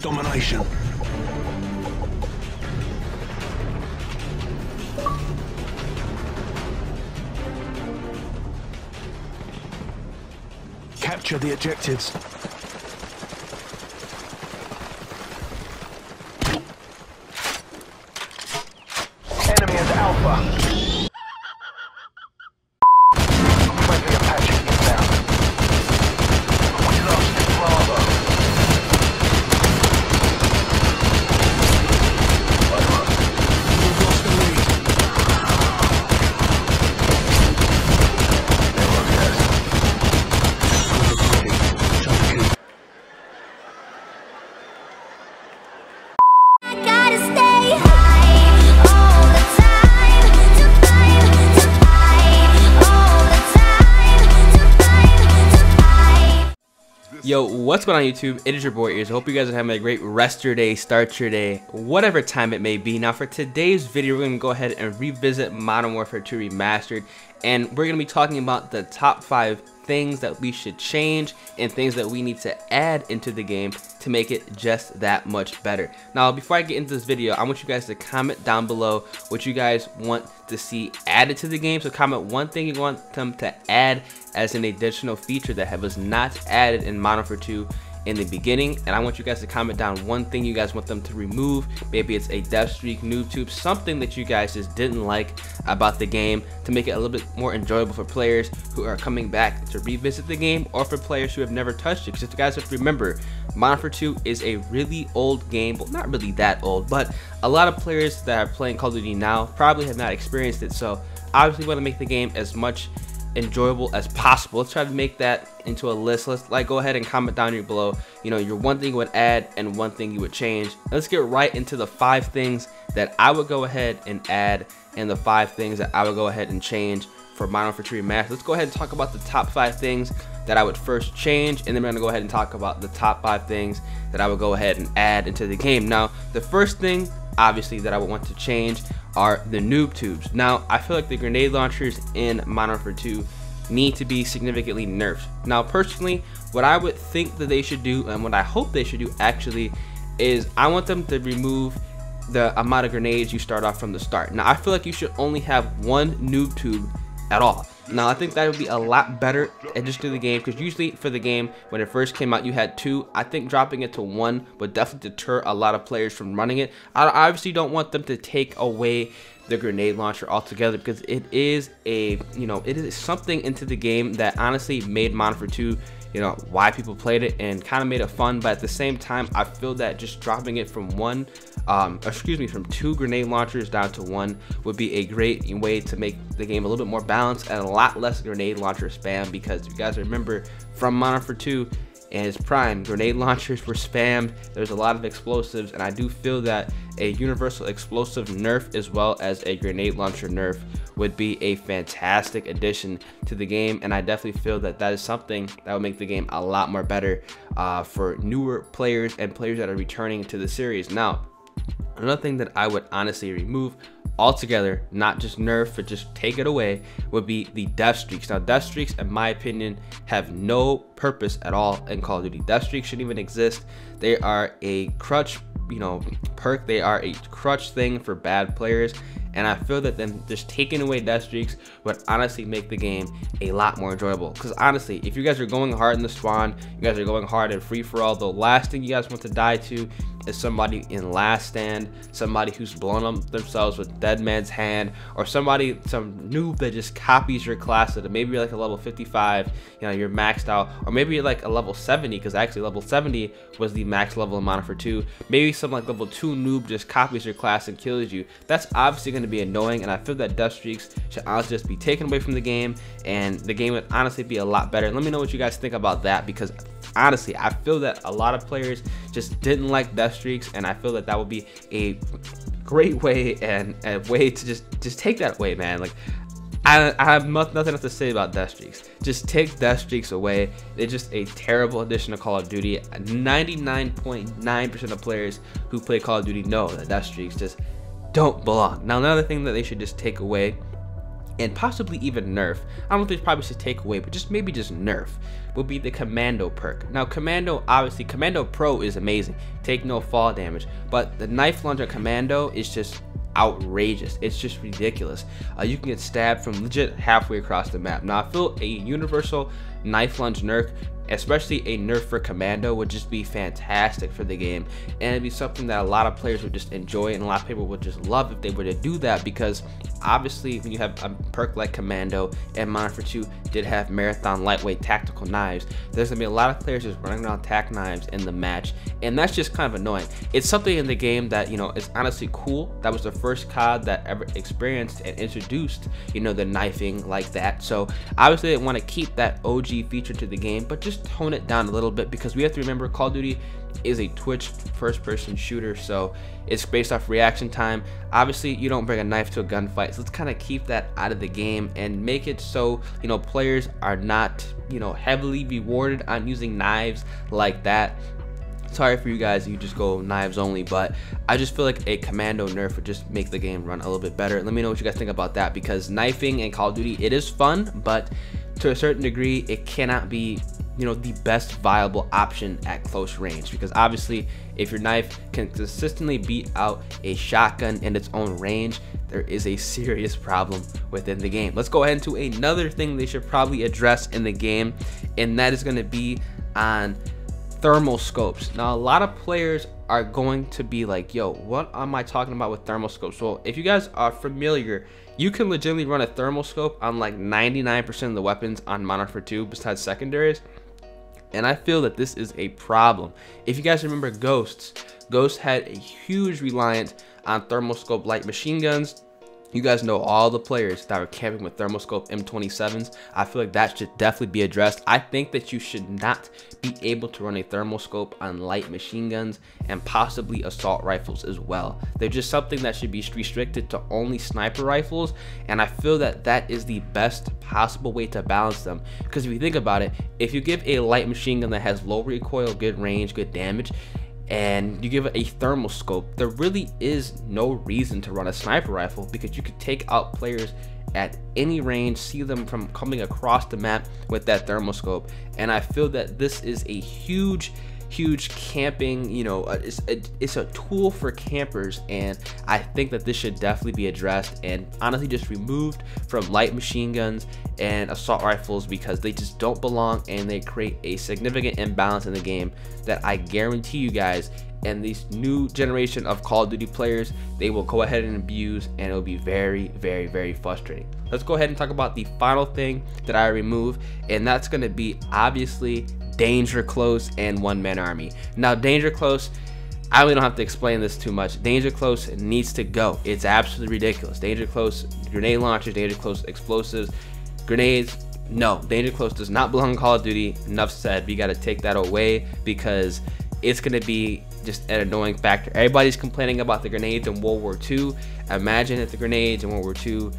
domination. Capture the objectives. Enemy is Alpha. Friendly Apache inbound. We lost Bravo. We've lost the lead. Yo, what's going on YouTube? It is your boy Ears. I hope you guys are having a great rest your day, start your day, whatever time it may be. Now for today's video, we're going to go ahead and revisit Modern Warfare 2 Remastered, and we're going to be talking about the top 5 things that we should change and things that we need to add into the game to make it just that much better. Now before I get into this video, I want you guys to comment down below what you guys want to see added to the game. So comment one thing you want them to add as an additional feature that was not added in Modern Warfare 2 in the beginning, and I want you guys to comment down one thing you guys want them to remove. Maybe it's a death streak, noob tube, something that you guys just didn't like about the game to make it a little bit more enjoyable for players who are coming back to revisit the game, or for players who have never touched it. Because if you guys have to remember, Modern Warfare 2 is a really old game. Well, not really that old, but a lot of players that are playing Call of Duty now probably have not experienced it. So obviously we want to make the game as much enjoyable as possible. Let's try to make that into a list. Let's go ahead and comment down here below, you know, your one thing you would add and one thing you would change. Let's get right into the 5 things that I would go ahead and add and the 5 things that I would go ahead and change for Modern Warfare 2 Remastered. Let's go ahead and talk about the top 5 things that I would first change, and then we're gonna go ahead and talk about the top 5 things that I would go ahead and add into the game. Now the first thing obviously that I would want to change are the noob tubes. Now I feel like the grenade launchers in Modern Warfare 2 need to be significantly nerfed. Now personally, what I would think that they should do, and what I hope they should do actually, is I want them to remove the amount of grenades you start off from the start. Now I feel like you should only have one noob tube at all. Now I think that would be a lot better addition to the game, because usually for the game when it first came out you had 2. I think dropping it to 1 would definitely deter a lot of players from running it. I obviously don't want them to take away the grenade launcher altogether, because it is a, you know, it is something into the game that honestly made Modern Warfare 2, you know, why people played it and kind of made it fun. But at the same time, I feel that just dropping it from from 2 grenade launchers down to 1 would be a great way to make the game a little bit more balanced and a lot less grenade launcher spam. Because if you guys remember from Modern Warfare 2 and its prime, grenade launchers were spammed. There's a lot of explosives, and I do feel that a universal explosive nerf as well as a grenade launcher nerf would be a fantastic addition to the game, and I definitely feel that that is something that would make the game a lot more better for newer players and players that are returning to the series. Now another thing that I would honestly remove altogether, not just nerf but just take it away, would be the death streaks. Now death streaks in my opinion have no purpose at all in Call of Duty. Death streaks shouldn't even exist. They are a crutch, you know, perk. They are a crutch thing for bad players, and I feel that then just taking away death streaks would honestly make the game a lot more enjoyable. Because honestly, if you guys are going hard in the spawn, you guys are going hard in free-for-all, the last thing you guys want to die to is somebody in last stand, somebody who's blown up themselves with dead man's hand, or some noob that just copies your class. That maybe you're like a level 55, you know, you're maxed out, or maybe you're like a level 70, because actually level 70 was the max level in Modern Warfare 2. Maybe some like level 2 noob just copies your class and kills you. That's obviously going to be annoying, and I feel that death streaks should honestly just be taken away from the game, and the game would honestly be a lot better. Let me know what you guys think about that, because honestly I feel that a lot of players just didn't like death streaks, and I feel that that would be a great way and a way to just take that away, man. Like I have nothing else to say about death streaks. Just take death streaks away. They're just a terrible addition to Call of Duty. 99.9% of players who play Call of Duty know that death streaks just don't belong. Now another thing that they should just take away and possibly even nerf, I don't think probably should take away, but just maybe just nerf, will be the Commando perk. Now Commando, obviously Commando Pro is amazing, take no fall damage, but the knife lunge on Commando is just outrageous. It's just ridiculous. You can get stabbed from legit halfway across the map. Now I feel a universal knife lunge nerf, especially a nerf for Commando, would just be fantastic for the game, and it'd be something that a lot of players would just enjoy, and a lot of people would just love if they were to do that, because obviously when you have a perk like Commando, and Modern Warfare 2 did have marathon lightweight tactical knives, there's gonna be a lot of players just running around tac knives in the match, and that's just kind of annoying. It's something in the game that, you know, is honestly cool. That was the first COD that ever experienced and introduced, you know, the knifing like that, so obviously they want to keep that OG feature to the game, but just tone it down a little bit, because we have to remember Call of Duty is a Twitch first-person shooter, so it's based off reaction time. Obviously you don't bring a knife to a gunfight, so let's kind of keep that out of the game and make it so, you know, players are not, you know, heavily rewarded on using knives like that. Sorry for you guys, you just go knives only, but I just feel like a Commando nerf would just make the game run a little bit better. Let me know what you guys think about that, because knifing in Call of Duty, it is fun, but to a certain degree it cannot be, you know, the best viable option at close range, because obviously if your knife can consistently beat out a shotgun in its own range, there is a serious problem within the game. Let's go ahead into another thing they should probably address in the game, and that is going to be on thermal scopes. Now a lot of players are going to be like, yo, what am I talking about with thermal scopes? So if you guys are familiar, you can legitimately run a thermal scope on like 99% of the weapons on Modern Warfare 2 besides secondaries, and I feel that this is a problem. If you guys remember Ghost had a huge reliance on thermal scope light machine guns. You guys know all the players that were camping with thermoscope M27s. I feel like that should definitely be addressed. I think that you should not be able to run a thermoscope on light machine guns and possibly assault rifles as well. They're just something that should be restricted to only sniper rifles, and I feel that that is the best possible way to balance them. Because if you think about it, if you give a light machine gun that has low recoil, good range, good damage, and you give it a thermal scope, there really is no reason to run a sniper rifle, because you could take out players at any range, see them from coming across the map with that thermal scope. And I feel that this is a huge camping, you know, it's a tool for campers, and I think that this should definitely be addressed and honestly just removed from light machine guns and assault rifles, because they just don't belong and they create a significant imbalance in the game that I guarantee you guys, and this new generation of Call of Duty players, they will go ahead and abuse, and it'll be very frustrating. Let's go ahead and talk about the final thing that I remove, and that's going to be obviously Dangerclose and one-man army. Now Dangerclose, I really don't have to explain this too much. Dangerclose needs to go. It's absolutely ridiculous. Dangerclose grenade launchers, Dangerclose explosives, grenades. No, Dangerclose does not belong in Call of Duty. Enough said. We got to take that away, because it's going to be just an annoying factor. Everybody's complaining about the grenades in World War II. Imagine if the grenades in World War II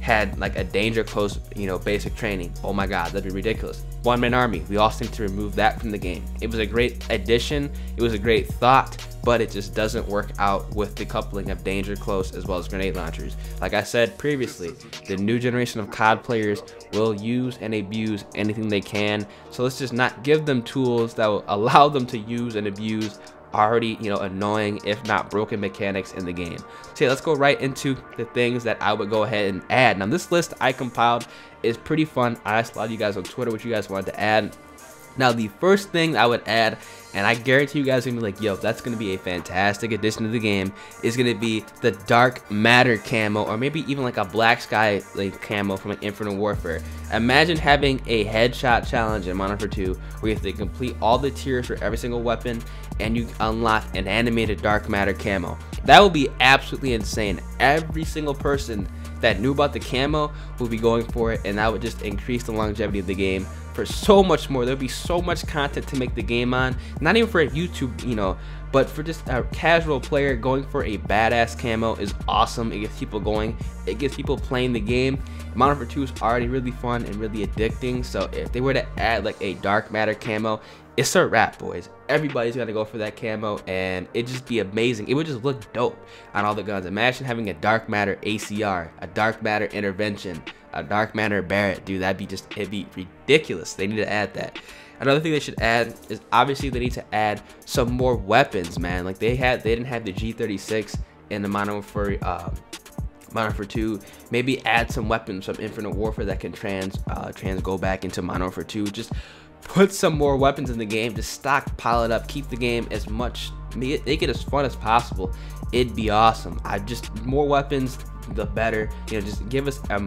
had like a Dangerclose, you know, basic training. Oh my god, that'd be ridiculous. One-man army, we also need to remove that from the game. It was a great addition, it was a great thought, but it just doesn't work out with the coupling of Dangerclose as well as grenade launchers. Like I said previously, the new generation of COD players will use and abuse anything they can, so let's just not give them tools that will allow them to use and abuse already, you know, annoying if not broken mechanics in the game. So yeah, let's go right into the things that I would go ahead and add. Now this list I compiled is pretty fun. I asked a lot of you guys on Twitter what you guys wanted to add. Now the first thing I would add, and I guarantee you guys are gonna be like, yo, that's gonna be a fantastic addition to the game, is gonna be the dark matter camo, or maybe even like a black sky like camo from an Infinite Warfare. Imagine having a headshot challenge in Modern Warfare 2 where you have to complete all the tiers for every single weapon, and you unlock an animated dark matter camo. That would be absolutely insane. Every single person that knew about the camo would be going for it, and that would just increase the longevity of the game for so much more. There'll be so much content to make the game on, not even for YouTube, you know, but for just a casual player going for a badass camo is awesome. It gets people going, it gets people playing the game. Modern Warfare 2 is already really fun and really addicting, so if they were to add like a dark matter camo, it's a wrap, boys. Everybody's gonna go for that camo, and it'd just be amazing. It would just look dope on all the guns. Imagine having a dark matter ACR, a dark matter intervention, a dark matter Barrett, dude. It'd be ridiculous. They need to add that. Another thing they should add is obviously they need to add some more weapons, man. Like they didn't have the G36 in the Modern Warfare 2. Maybe add some weapons from Infinite Warfare that can go back into Modern Warfare 2. Just put some more weapons in the game. Just stockpile it up. Keep the game as much, make it as fun as possible. It'd be awesome. More weapons, the better. You know, just give us a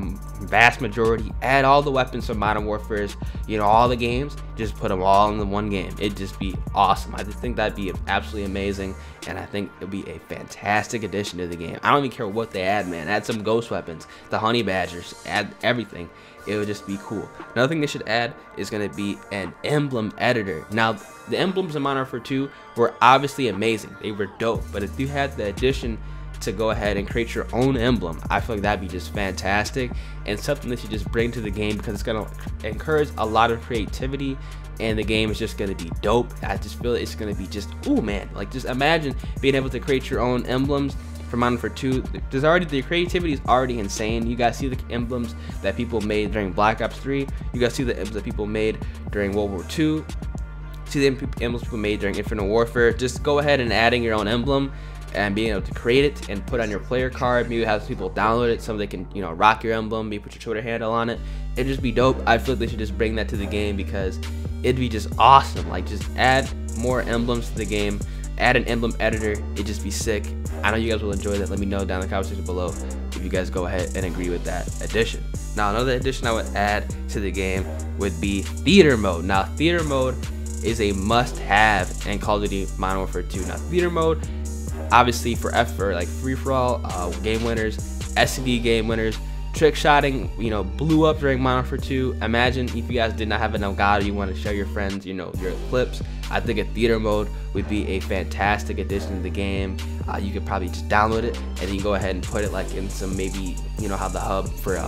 vast majority. Add all the weapons from Modern Warfare's, you know, all the games. Just put them all in the one game. It'd just be awesome. I just think that'd be absolutely amazing, and I think it'd be a fantastic addition to the game. I don't even care what they add, man. Add some ghost weapons, the honey badgers, add everything. It would just be cool. Another thing they should add is going to be an emblem editor. Now, the emblems in Modern Warfare 2 were obviously amazing. They were dope, but if you had the addition to go ahead and create your own emblem, I feel like that'd be just fantastic, and something that you just bring to the game, because it's going to encourage a lot of creativity, and the game is just going to be dope. I just feel it's going to be just, ooh man, like just imagine being able to create your own emblems for Modern Warfare 2. The creativity is already insane. You guys see the emblems that people made during Black Ops 3. You guys see the emblems that people made during World War 2. See the emblems people made during Infinite Warfare. Just go ahead and adding your own emblem and being able to create it and put on your player card. Maybe have people download it so they can, you know, rock your emblem. Maybe put your Twitter handle on it. It'd just be dope. I feel like they should just bring that to the game, because it'd be just awesome. Like, just add more emblems to the game. Add an emblem editor. It'd just be sick. I know you guys will enjoy that. Let me know down in the comment section below if you guys go ahead and agree with that addition. Now, another addition I would add to the game would be theater mode. Now, theater mode is a must-have in Call of Duty Modern Warfare 2. Now, theater mode, obviously for like free-for-all game winners, SCD game winners, trick shotting, you know, blew up during Modern Warfare 2. Imagine if you guys did not have an Elgato, you want to show your friends, you know, your clips. I think a theater mode would be a fantastic addition to the game. You could probably just download it, and then you can go ahead and put it like in some, maybe, you know, how the hub for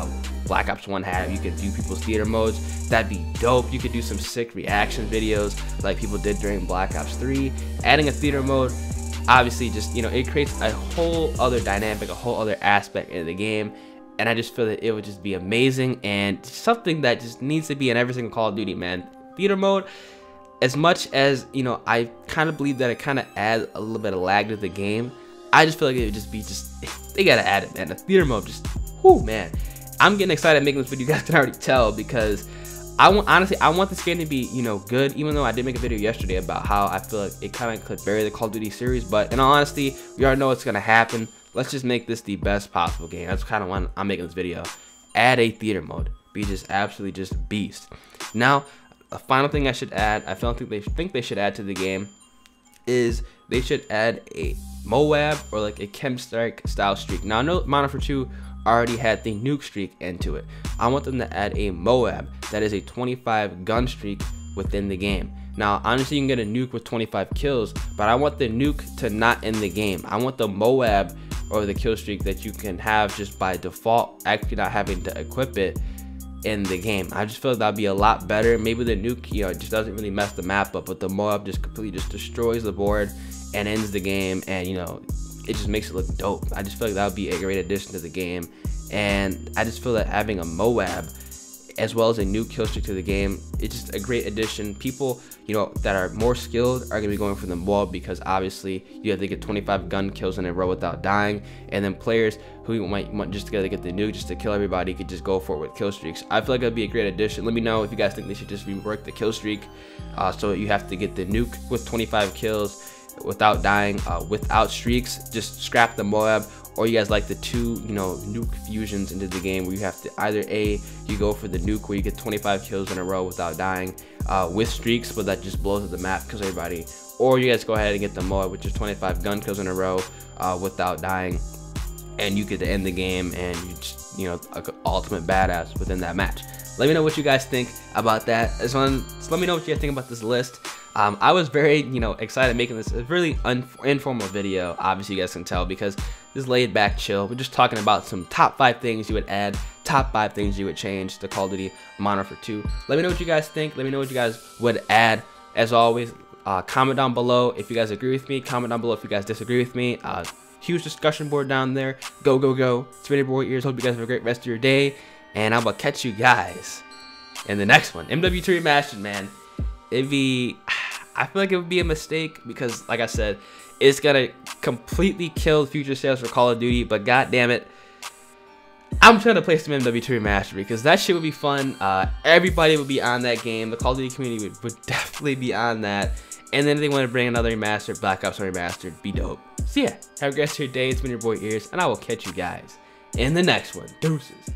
Black Ops 1 had. You could view people's theater modes. That'd be dope. You could do some sick reaction videos like people did during Black Ops 3. Adding a theater mode, obviously, just, you know, it creates a whole other dynamic, a whole other aspect in the game. And I just feel that it would just be amazing, and something that just needs to be in every single Call of Duty, man. Theater mode, as much as, you know, I kind of believe that it kind of adds a little bit of lag to the game, I just feel like it would just be they gotta add it, man. The theater mode, just, whoo, man. I'm getting excited making this video. You guys can already tell, because honestly, I want this game to be, you know, good, even though I did make a video yesterday about how I feel like it kind of could bury the Call of Duty series. But in all honesty, we already know what's gonna happen. Let's just make this the best possible game. That's kind of why I'm making this video. Add a theater mode. Be just absolutely just beast. Now, a final thing I should add, I don't think they should add to the game, is they should add a MOAB or like a Chem Strike style streak. Now, I know Modern Warfare 2 already had the nuke streak into it. I want them to add a MOAB that is a 25 gun streak within the game. Now, honestly, you can get a nuke with 25 kills, but I want the nuke to not end the game. I want the MOAB or the kill streak that you can have just by default, actually not having to equip it in the game. I just feel like that'd be a lot better. Maybe the nuke, you know, just doesn't really mess the map up, but the MOAB just completely just destroys the board and ends the game, and, you know, it just makes it look dope. I just feel like that would be a great addition to the game, and I just feel that having a MOAB as well as a new kill streak to the game, it's just a great addition. People, you know, that are more skilled are gonna be going for the MOAB, because obviously you have to get 25 gun kills in a row without dying, and then players who might want just to get the nuke just to kill everybody could just go for it with kill streaks. I feel like that'd be a great addition. Let me know if you guys think they should just rework the kill streak, so you have to get the nuke with 25 kills without dying, without streaks. Just scrap the MOAB. Or you guys like the two, you know, nuke fusions into the game, where you have to either you go for the nuke where you get 25 kills in a row without dying, with streaks, but that just blows up the map because everybody, or you guys go ahead and get the MOAB, which is 25 gun kills in a row without dying, and you get to end the game, and you just, you know, like an ultimate badass within that match. Let me know what you guys think about that. Just let me know what you guys think about this list. I was very, you know, excited making this a really informal video. Obviously, you guys can tell, because this is laid back, chill. We're just talking about some top 5 things you would add, top 5 things you would change to Call of Duty Modern Warfare 2. Let me know what you guys think. Let me know what you guys would add. As always, comment down below if you guys agree with me. Comment down below if you guys disagree with me. Huge discussion board down there. Go, go, go. It's been your boy Ears. Hope you guys have a great rest of your day. And I'm going to catch you guys in the next one. MW2 Remastered, man. I feel like it would be a mistake because, like I said, it's going to completely kill future sales for Call of Duty. But god damn it, I'm trying to play some MW2 Remastered because that shit would be fun. Everybody would be on that game. The Call of Duty community would definitely be on that. And then if they want to bring another remastered, Black Ops Remastered, be dope. So yeah, have a great rest of your day. It's been your boy Ears, and I will catch you guys in the next one. Deuces.